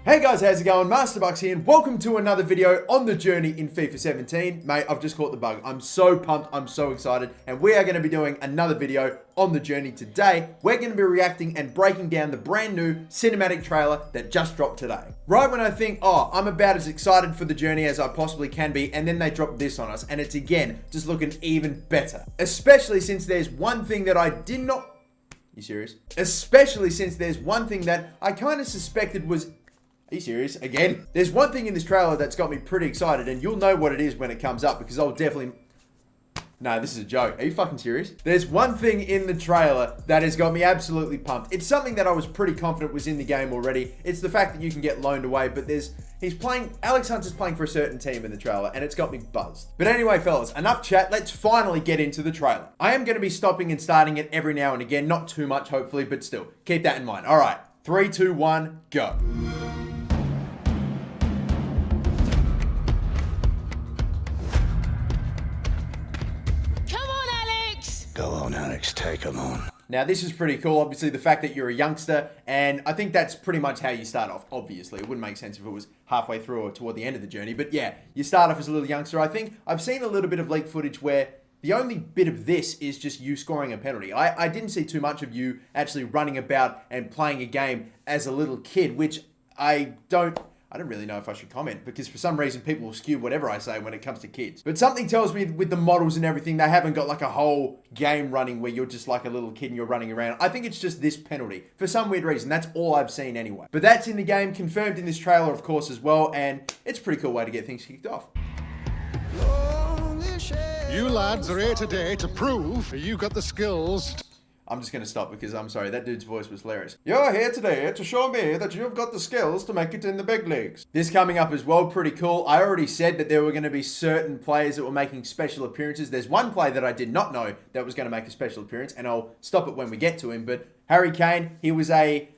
Hey guys, how's it going? MasterBucks here, and welcome to another video on the journey in FIFA 17. Mate, I've just caught the bug. I'm so pumped, I'm so excited, and we are going to be doing another video on the journey today. We're going to be reacting and breaking down the brand new cinematic trailer that just dropped today. Right when I think, oh, I'm about as excited for the journey as I possibly can be, and then they drop this on us, and it's again, just looking even better. Especially since there's one thing that I did not... You serious? Especially since there's one thing that I kind of suspected was... Are you serious? Again? There's one thing in this trailer that's got me pretty excited, and you'll know what it is when it comes up, because I'll definitely... No, this is a joke. Are you fucking serious? There's one thing in the trailer that has got me absolutely pumped. It's something that I was pretty confident was in the game already. It's the fact that you can get loaned away, but Alex Hunter's playing for a certain team in the trailer, and it's got me buzzed. But anyway, fellas, enough chat. Let's finally get into the trailer. I am going to be stopping and starting it every now and again. Not too much, hopefully, but still. Keep that in mind. All right. 3, 2, 1, go. Go on, Alex, take him on. Now, this is pretty cool. Obviously, the fact that you're a youngster, and I think that's pretty much how you start off, obviously. It wouldn't make sense if it was halfway through or toward the end of the journey. But yeah, you start off as a little youngster. I think I've seen a little bit of leak footage where the only bit of this is just you scoring a penalty. I didn't see too much of you actually running about and playing a game as a little kid, which I don't really know if I should comment, because for some reason people will skew whatever I say when it comes to kids. But something tells me with the models and everything, they haven't got like a whole game running where you're just like a little kid and you're running around. I think it's just this penalty. For some weird reason, that's all I've seen anyway. But that's in the game, confirmed in this trailer, of course, as well, and it's a pretty cool way to get things kicked off. You lads are here today to prove you got the skills. I'm just going to stop because I'm sorry, that dude's voice was hilarious. You're here today to show me that you've got the skills to make it in the big leagues. This coming up as well, pretty cool. I already said that there were going to be certain players that were making special appearances. There's one player that I did not know that was going to make a special appearance, and I'll stop it when we get to him. But Harry Kane, he was a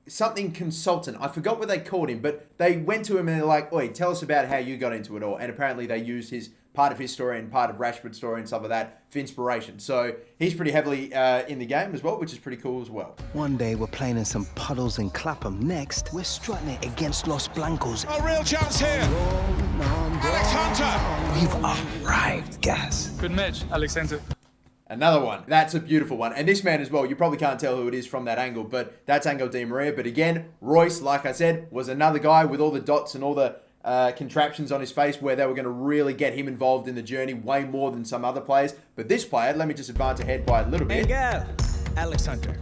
something consultant. I forgot what they called him, but they went to him and they're like, oi, tell us about how you got into it all. And apparently they used part of his story and part of Rashford's story and stuff like that for inspiration. So he's pretty heavily in the game as well, which is pretty cool as well. One day we're playing in some puddles in Clapham. Next, we're strutting it against Los Blancos. A real chance here. Alex Hunter. We've arrived, Gas. Good match, Alex Hunter. Another one. That's a beautiful one. And this man as well, you probably can't tell who it is from that angle, but that's Angel Di Maria. But again, Royce, like I said, was another guy with all the dots and all the contraptions on his face where they were going to really get him involved in the journey way more than some other players. But this player, let me just advance ahead by a little bit. Alex Hunter.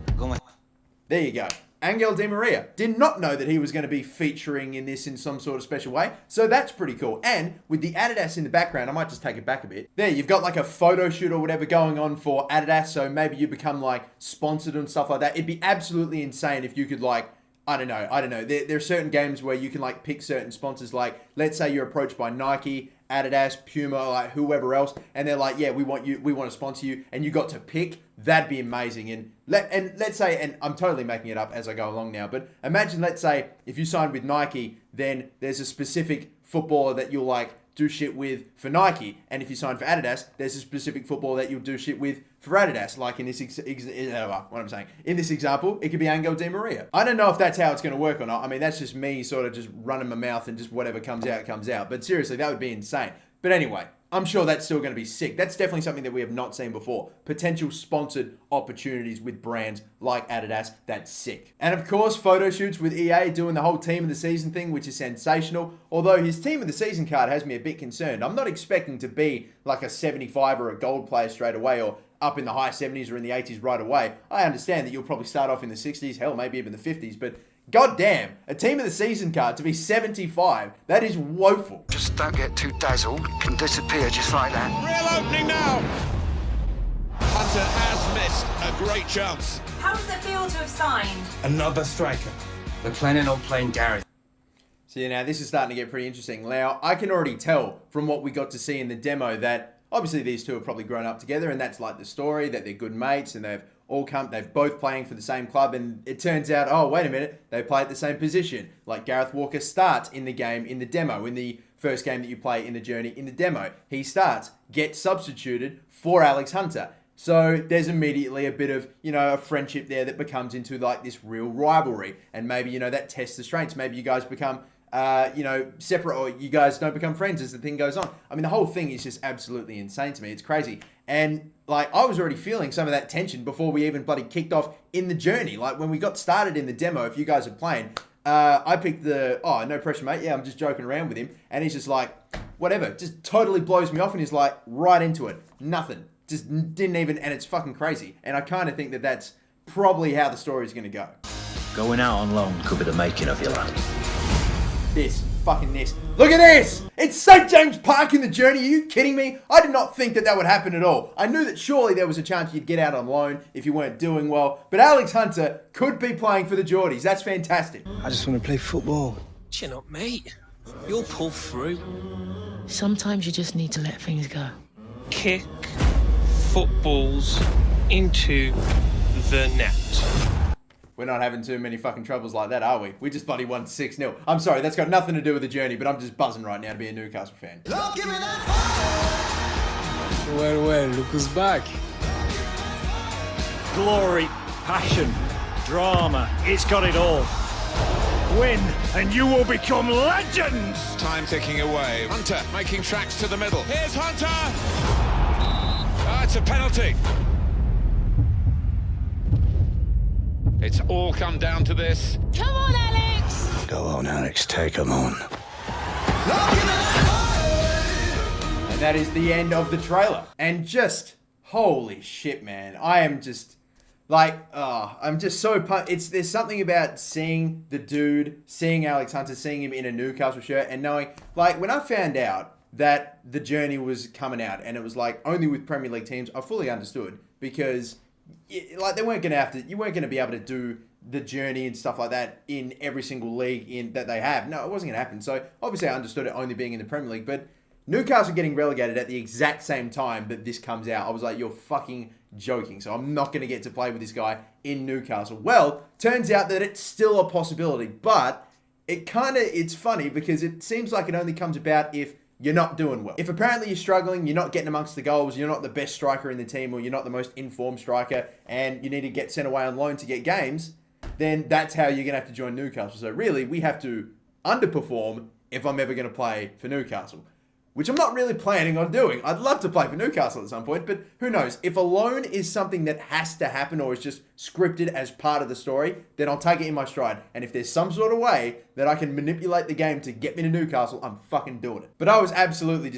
There you go. Angel Di Maria. Did not know that he was going to be featuring in this in some sort of special way. So that's pretty cool. And with the Adidas in the background, I might just take it back a bit. There, you've got like a photo shoot or whatever going on for Adidas. So maybe you become like sponsored and stuff like that. It'd be absolutely insane if you could like, I don't know. There are certain games where you can like pick certain sponsors. Like, let's say you're approached by Nike, Adidas, Puma, like whoever else, and they're like, yeah, we want to sponsor you, and you got to pick. That'd be amazing. And let's say, and I'm totally making it up as I go along now, but imagine, let's say, if you signed with Nike, then there's a specific footballer that you'll like do shit with for Nike, and if you sign for Adidas, there's a specific footballer that you'll do shit with for Adidas. Like in this what I'm saying, in this example, it could be Angel Di Maria. I don't know if that's how it's going to work or not. I mean, that's just me sort of just running my mouth and just whatever comes out comes out. But seriously, that would be insane. But anyway, I'm sure that's still going to be sick. That's definitely something that we have not seen before. Potential sponsored opportunities with brands like Adidas. That's sick. And of course, photo shoots with EA doing the whole team of the season thing, which is sensational. Although his team of the season card has me a bit concerned. I'm not expecting to be like a 75 or a gold player straight away, or up in the high 70s or in the 80s right away. I understand that you'll probably start off in the 60s, hell, maybe even the 50s, but god damn, a team of the season card to be 75, that is woeful. Just don't get too dazzled and disappear just like that. Real opening now. Hunter has missed a great chance. How does it feel to have signed? Another striker. We're planning on playing Gareth. See, now this is starting to get pretty interesting. Now, I can already tell from what we got to see in the demo that obviously these two have probably grown up together, and that's like the story, that they're good mates and they've both playing for the same club, and it turns out, oh, wait a minute, they play at the same position. Like Gareth Walker starts in the game in the demo, in the first game that you play in the journey in the demo. He starts, gets substituted for Alex Hunter. So there's immediately a bit of, a friendship there that becomes into like this real rivalry. And maybe, that tests the strengths. Maybe you guys become, separate, or you guys don't become friends as the thing goes on. I mean, the whole thing is just absolutely insane to me. It's crazy. And like, I was already feeling some of that tension before we even bloody kicked off in the journey. Like when we got started in the demo, if you guys are playing, I picked no pressure, mate. Yeah, I'm just joking around with him. And he's just like, whatever. Just totally blows me off and he's like, right into it. Nothing. Just didn't even, and it's fucking crazy. And I kind of think that that's probably how the story is going to go. Going out on loan could be the making of you, lad. This. Look at this! It's St. James Park in the journey. Are you kidding me? I did not think that would happen at all. I knew that surely there was a chance you'd get out on loan if you weren't doing well. But Alex Hunter could be playing for the Geordies. That's fantastic. I just want to play football. Chin up, mate. You'll pull through. Sometimes you just need to let things go. Kick footballs into the net. We're not having too many fucking troubles like that, are we? We just bloody won 6-0. I'm sorry, that's got nothing to do with the journey, but I'm just buzzing right now to be a Newcastle fan. Well, look who's back. Glory, passion, drama, it's got it all. Win, and you will become legends! Time ticking away. Hunter making tracks to the middle. Here's Hunter! It's a penalty. It's all come down to this. Come on, Alex! Go on, Alex, take them on. And that is the end of the trailer. And just, holy shit, man. I am just, like, I'm just so pumped. There's something about seeing the dude, seeing Alex Hunter, seeing him in a Newcastle shirt, and knowing, like, when I found out that the journey was coming out, and it was, like, only with Premier League teams, I fully understood, because like you weren't going to be able to do the journey and stuff like that in every single league that they have. No, it wasn't going to happen. So obviously I understood it only being in the Premier League, but Newcastle getting relegated at the exact same time that this comes out, I was like, you're fucking joking. So I'm not going to get to play with this guy in Newcastle. Well, turns out that it's still a possibility, but it's funny because it seems like it only comes about if you're not doing well. If apparently you're struggling, you're not getting amongst the goals, you're not the best striker in the team, or you're not the most informed striker, and you need to get sent away on loan to get games, then that's how you're going to have to join Newcastle. So really, we have to underperform if I'm ever going to play for Newcastle, which I'm not really planning on doing. I'd love to play for Newcastle at some point, but who knows? If a loan is something that has to happen or is just scripted as part of the story, then I'll take it in my stride. And if there's some sort of way that I can manipulate the game to get me to Newcastle, I'm fucking doing it. But I was absolutely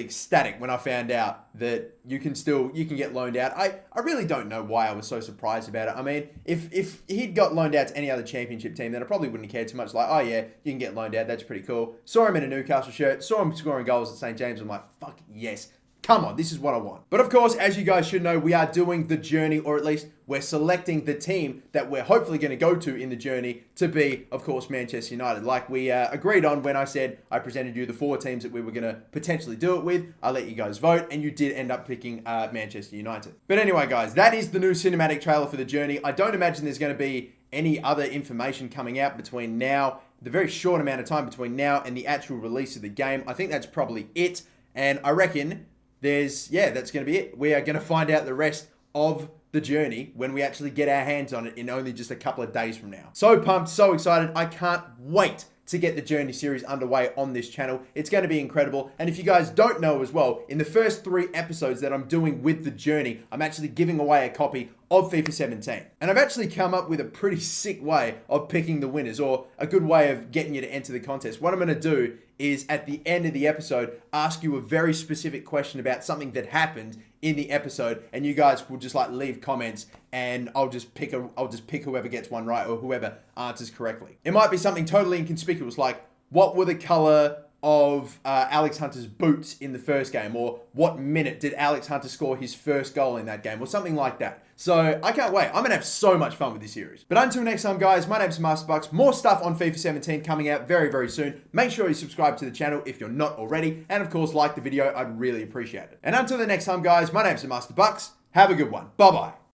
ecstatic when I found out that you can get loaned out. I really don't know why I was so surprised about it. I mean, if he'd got loaned out to any other championship team, then I probably wouldn't have cared too much. Like, oh yeah, you can get loaned out. That's pretty cool. Saw him in a Newcastle shirt. Saw him scoring goals at St. James. I'm like, fuck yes. Come on, this is what I want. But of course, as you guys should know, we are doing the journey, or at least we're selecting the team that we're hopefully going to go to in the journey to be, of course, Manchester United. Like we agreed on when I said I presented you the 4 teams that we were going to potentially do it with. I let you guys vote, and you did end up picking Manchester United. But anyway, guys, that is the new cinematic trailer for the journey. I don't imagine there's going to be any other information coming out between now, the very short amount of time between now and the actual release of the game. I think that's probably it. And I reckon that's going to be it. We are going to find out the rest of the journey when we actually get our hands on it in only just a couple of days from now. So pumped, so excited. I can't wait to get the Journey series underway on this channel. It's going to be incredible. And if you guys don't know as well, in the first 3 episodes that I'm doing with the Journey, I'm actually giving away a copy of FIFA 17. And I've actually come up with a pretty sick way of picking the winners, or a good way of getting you to enter the contest. What I'm going to do is at the end of the episode, ask you a very specific question about something that happened in the episode, and you guys will just like leave comments, and I'll just pick whoever gets one right, or whoever answers correctly. It might be something totally inconspicuous, like what were the color of Alex Hunter's boots in the first game, or what minute did Alex Hunter score his first goal in that game, or something like that. So I can't wait. I'm going to have so much fun with this series. But until next time, guys, my name's MasterBucks. More stuff on FIFA 17 coming out very, very soon. Make sure you subscribe to the channel if you're not already. And of course, like the video. I'd really appreciate it. And until the next time, guys, my name's MasterBucks. Have a good one. Bye-bye.